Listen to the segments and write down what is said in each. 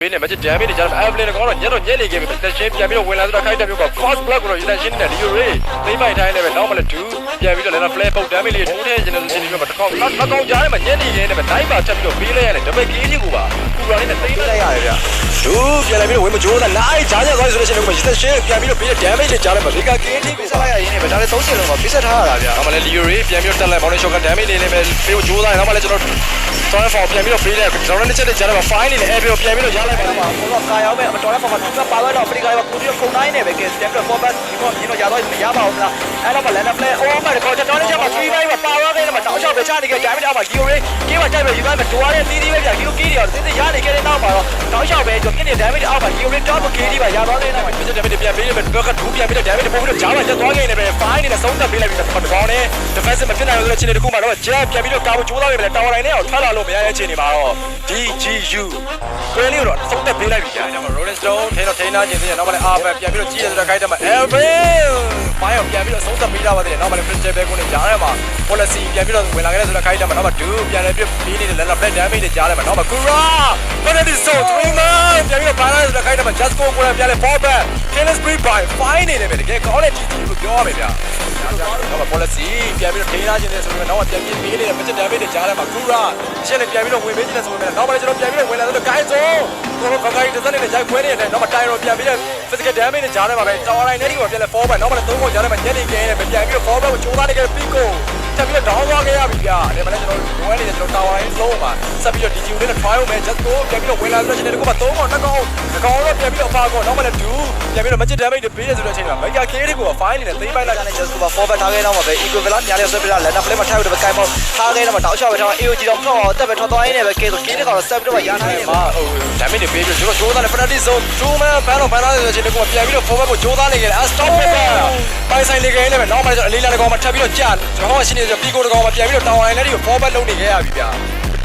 ဘင်းနဲ့မချစ်ဒမ်မီတွေကြားမှာ Evelyn ကောင်တော့ညတော့ညက်နေခဲ့ပြီတက်ရှင်းပြန်ပြီးတော့ဝင်လာဆိုတော့ခိုက်တက်မျိုးက Fast Block ကိုတော့ရတဲ့ရှင်းနေတဲ့ Leo Ray သိမ့်ပိုက်တိုင်းလည်းပဲနောက်မှလည်း2ပြန်ပြီးတော့လည်း Play ပုတ်ဒမ်မီလေးထိုးထဲကျင်တဲ့ရှင်းပြီးတော့တစ်ခေါက်နောက်ကြားထဲမှာညက်နေတယ်နဲ့ပဲတိုင်းပါချက်ပြီးတော့ပေးလိုက်ရတယ် Double K ကြီးကိုပါပူရာလေးနဲ့သိမ့်လိုက်ရတယ်ဗျသူပြန်လာပြီးတော့ဝင်မကြိုးစားလိုက်ကြားကြသွားဆိုတဲ့ရှင်းကိုရတဲ့ရှင်းပြန်ပြီးတော့ပေးတဲ့ damage တွေကြားထဲမှာ Vega K ကြီးကိုစားလိုက်ရရင်လည်းဒါလည်း3ရှင်းလုံးမှာပြစ်ဆက်ထားရတာဗျနောက်မှလည်း Leo Ray ပြန်ပြီးတော့တက်လိုက် Boundary Shot က damage လေးလည်းပဲပေးဖို့ကြိုးစားနောက်မှလည်းကျွန်တော်တော်ဖော်ပြန်ပြီးတော့ free လိုက်ကျွန်တော်လည်းချက်တဲ့ကြားထဲမှာ fine လေးနဲ့ air ပြီးတော့ပြန်ပြီးတော့ရလိုက်ပါတော့ဘောကကာရောက်မဲ့မတော်တဲ့ဖော်မှာသူကပါသွားတော့ free ကလည်းကိုကြီးခုံတိုင်းနဲ့ပဲကဲပြန်ပြီးတော့ forward ဒီတော့ရတော့မရပါဘူးလားအဲ့တော့မှ land play over မှာတော့ကျွန်တော်လည်းချက်မှာ free လိုက်ပါသွားခဲ့တယ်မှာတောက်လျှောက်ပဲချနေခဲ့ကြပြီတော့မှ Leo Ray ကေးမှာတိုက်ပဲယူလိုက်မယ်တွားတဲ့တီးတီးပဲပြန်ဒီလိုကေးတွေတော့တင်းတင်းရနေခဲ့တဲ့နောက်မှာတော့တောက်လျှောက်ပဲကျွန်တော်ပြင်းနေ damage အောက်မှာ Leo Ray top ကေးဒီပါရသွားတဲ့နောက်မှာပြစ်တဲ့ damage ပြန်ပေးတယ်ပဲတော့ကဒူးပြန်ပြီးတော့ damage ပို့ပြီးတော့ဂျားမှာရက်သွားခဲ့နေပဲ fine နဲ့ဆုံးသက်ပေးလိုက်ပြီးတော့ကောင်းတယ် defensive မဖြစ်နိုင်ဘူးဆိုတဲ့အခြေအနေတစ်ခုမှာတော့ jab ပြန်ပြီးတော့ကာဖို့ကြိုးစားနေပဲတာဝါတိုင်းနဲ့ထွက်လာလို့မရတဲ့အခြေအနေမှာတော့ DGU ကိုလေးတော့ဆုံးသက်ပေးလိုက်ပြီကြာကျွန်တော် Rolling Stone ထိန်းနာခြင်းသေးတယ်နောက်မှလည်း Arban ပြန်ပြီးတော့ကြီးတယ်ဆိုတော့ခိုင်းတယ်မှာ Elvin မိုင်းအောင်ပြန်ပြီးတော့ဆုံးသက်ပေးတာပါသေးတယ်နောက်မှလည်း Crystal Bell ကိုလည်းကြားထဲမှာ policy ပြန်ပြီးတော့ဝင်လာခဲ့တဲ့ဆိုတော့ခိုင်းတယ်မှာနောက်မှ Do ပြန်လည်းပြပြီးနေတယ်လည်း Black Damage တွေကြားထဲမှာနောက်မှ Kura Penalty Zone 3 man ပြန်ပြီးတော့ပါလာဆိုတော့ခိုင်းတယ်မှာ Just Go ကိုလည်းပြန်လည်း Fall Back Killers Free by Fine နေတယ်ပဲတကယ်ကောင်းတဲ့ GG လို့ပြောရမယ်ဗျာနောက်မှ policy ပြန်ပြီးတော့ထိန်းနာခြင်းသေးတယ်ဆိုတော့နောက်မှပြန်ပြီးပေးနေတယ် Budget Damage တွေကြားထဲမှာ Kura ရှင်းလည်းပြန်ပြီးတော့ဝင်ပေးခြင်းတယ်ဆိုတော့နောက်မှလည်းကျွန်တော်ပြန်ပြီးတော့ဝင်လာဆိုတော့ Guys ဆိုတော့ခခိုင်တစ်စက်နဲ့ရိုက်ခွဲနေတယ်နောက်မှ Tyro ပြန်ပြီးတော့ Physical Damage နဲ့ကြားထဲမှာပဲတောင်းလိုက်နေဒီကိုပြန်လဲ Fall Back နောက်မှလည်း3ခုကြားထဲမှာညက်နေခဲ့တယ်ပြန်ပြီးတော့ Fall Back ကိုကြိုးစားနေခဲ့ Pico တက်ပြီးတော့ down သွားခဲ့ရပြီဗျာအဲ့မှာလည်းကျွန်တော်ဝဲနေတယ်ကျွန်တော်တောင်းလိုက်လုံးမှာဆက်ပြီးတော့ DGU နဲ့ trial မယ် Just Go ပြန်ပြီးတော့ဝင်လာဆိုတော့ဒီတစ်ခုမှာ3ကောင်2ကောင်2ကောင်တော့ပြန်ပြီးတော့အဖာကောင်နောက်မှလည်း Do ပြန်ပြီးတော့ Magic Damage တွေပေးတယ်ဆိုတဲ့အချိန်မှာ Mega K တွေကို fine နေတယ်သိမ်းပိုက်လိုက်တာနဲ့ Just Go မှာ Fall Back ထားခဲ့တော့မှာပဲ Equivalent များလဲဆွဲပြတာ Land Play မှာထားရတယ်ပဲ Kai မောထားခဲ့တော့မှာတောက်လျှောက်ပဲထား AOG တော့ထောက်အောင်တက်ပဲထွက်သွားရင်းနဲ့ပဲ K ဆို K တွေကတော့ set ပြီးတော့ရထားတယ်မှာဟို damage တွေပေးပြီးတော့ကျွန်တော်ကြိုးစားတယ် penalty zone 2 man ဘန်တော့ဘန်သားဆိုတဲ့အချိန်ကိုပြန်ပြီးတော့ Fall Back ကိုကြိုးစားနေခဲ့တယ် Stop it ပိုင်ဆိုင်နေခဲ့တယ်ပဲနောက်မှလည်းအလေးလာကောင်မှာထပ်ပြီးတော့ကြာကျွန်တော်ကရှင်းနေဆို Pico ကောင်မှာပြန်ပြီးတော့တောင်းလိုက်တဲ့ဒီကို Fall Back လုပ်နေခဲ့ရပြီဗျာ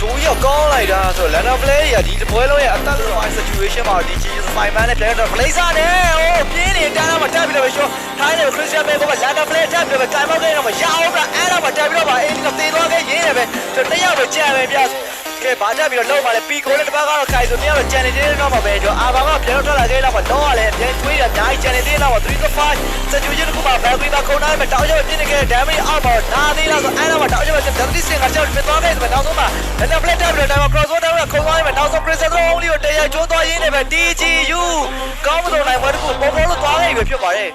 တူရောက်ကောင်းလိုက်တာဆိုတော့ Land Play ရဒီပွဲလုံးရဲ့အသက်လုံး situation မှာဒီ 5 man နဲ့ပြန်တော့ Blazer နဲ့ဟိုပြင်းနေတန်းလာမှာတက်ပြီးတော့ပဲ show ထိုင်းနေ Christian Bale က Land Play တက်ပြီးတော့ time out ခဲ့တော့မရအောင်ဗျအဲ့တော့မှတက်ပြီးတော့ပါအေးဒီကသေသွားခဲ့ရင်းနေပဲကျွန်တော်တယောက်ပဲကြံပဲဗျကဲဘာတက်ပြီးတော့လုံးပါလေ Pico နဲ့တပတ်ကတော့ခိုင်ဆိုတယောက်ပဲကြံနေသေးတယ်တော့မှပဲကျွန်တော်အာဘာကပြန်ထွက်လာခဲ့တော့မှတော့လည်းပြန်တွေးတာအများကြီးကြံနေသေးတော့မှ3-5 situation ကမှ Valkyrie မှာခုံတိုင်းမှာတောက်ရောက်ပြင်းနေခဲ့ damage အောက်မှာနားသေးလားဆိုအဲ့တော့မှတောက်ရောက်တဲ့ Dusty Singh ကချက်ပြသွားခဲ့ဆိုတော့နောက်ဆုံးမှ Land Play တက်ပြီးတော့ time cross over ခုံသွားရင်နောက်ဆုံး Princess only ကိုတရားချိုးသွားရင်းနေပဲ DGU ကောင်းမလို့နိုင်ပွဲတစ်ခုပေါ်ပေါ်လို့သွားခဲ့ပြီဖြစ်ပါတယ်